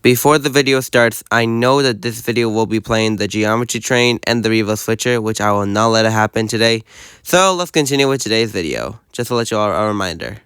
Before the video starts, I know that this video will be playing the geometry train and the reverse switcher, which I will not let it happen today. So let's continue with today's video, just to let you all a reminder.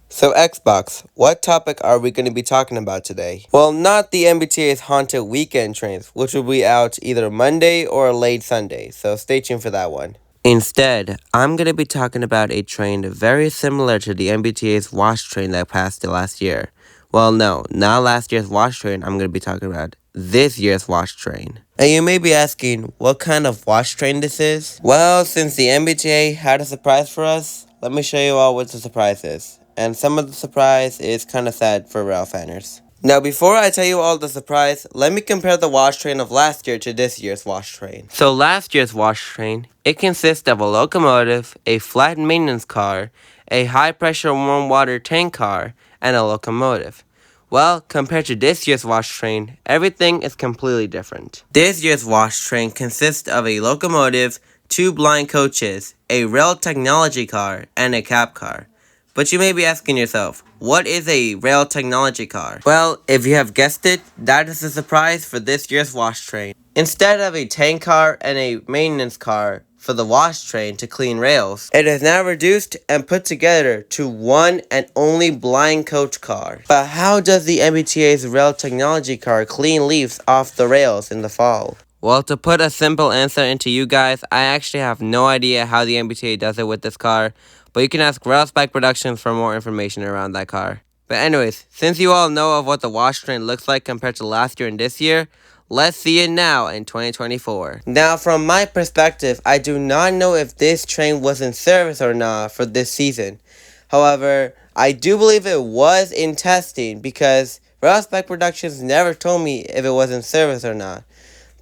So Xbox, what topic are we going to be talking about today? Well, not the MBTA's haunted weekend trains, which will be out either Monday or late Sunday, so stay tuned for that one. Instead, I'm going to be talking about a train very similar to the MBTA's wash train that passed last year. Well, no, not last year's wash train. I'm going to be talking about this year's wash train. And you may be asking what kind of wash train this is? Well, since the MBTA had a surprise for us, let me show you all what the surprise is. And some of the surprise is kind of sad for rail fanners. Now, before I tell you all the surprise, let me compare the wash train of last year to this year's wash train. So last year's wash train, it consists of a locomotive, a flat maintenance car, a high-pressure warm water tank car, and a locomotive. Well, compared to this year's wash train, everything is completely different. This year's wash train consists of a locomotive, 2 blind coaches, a rail technology car, and a cab car. But you may be asking yourself, what is a rail technology car? Well, if you have guessed it, that is the surprise for this year's wash train. Instead of a tank car and a maintenance car for the wash train to clean rails, it is now reduced and put together to one and only blind coach car. But how does the MBTA's rail technology car clean leaves off the rails in the fall? Well, to put a simple answer into you guys, I actually have no idea how the MBTA does it with this car, but you can ask Railspike Productions for more information around that car. But anyways, since you all know of what the wash train looks like compared to last year and this year, let's see it now in 2024. Now, from my perspective, I do not know if this train was in service or not for this season. However, I do believe it was in testing because Railspike Productions never told me if it was in service or not.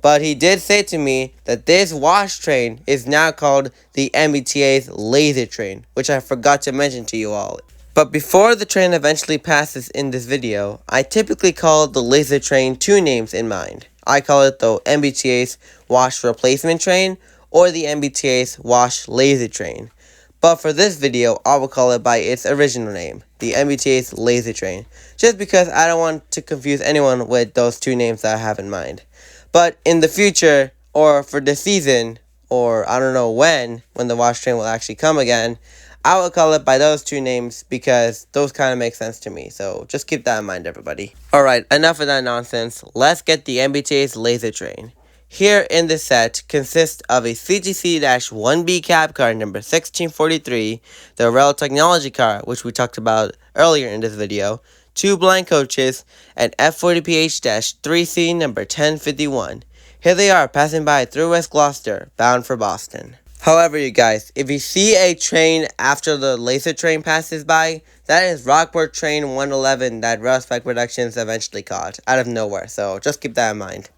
But he did say to me that this wash train is now called the MBTA's laser train, which I forgot to mention to you all. But before the train eventually passes in this video, I typically call the laser train 2 names in mind. I call it the MBTA's wash replacement train or the MBTA's wash laser train. But for this video, I will call it by its original name, the MBTA's laser train, just because I don't want to confuse anyone with those 2 names that I have in mind. But in the future, or for this season, or I don't know when the wash train will actually come again, I will call it by those 2 names because those kind of make sense to me. So just keep that in mind, everybody. Alright, enough of that nonsense. Let's get the MBTA's laser train. Here in this set consists of a CGC-1B cab car number 1643, the rail technology car, which we talked about earlier in this video, 2 blind coaches, and F40PH-3C number 1051. Here they are passing by through West Gloucester, bound for Boston. However, you guys, if you see a train after the laser train passes by, that is Rockport Train 111 that Railspike Productions eventually caught out of nowhere, so just keep that in mind.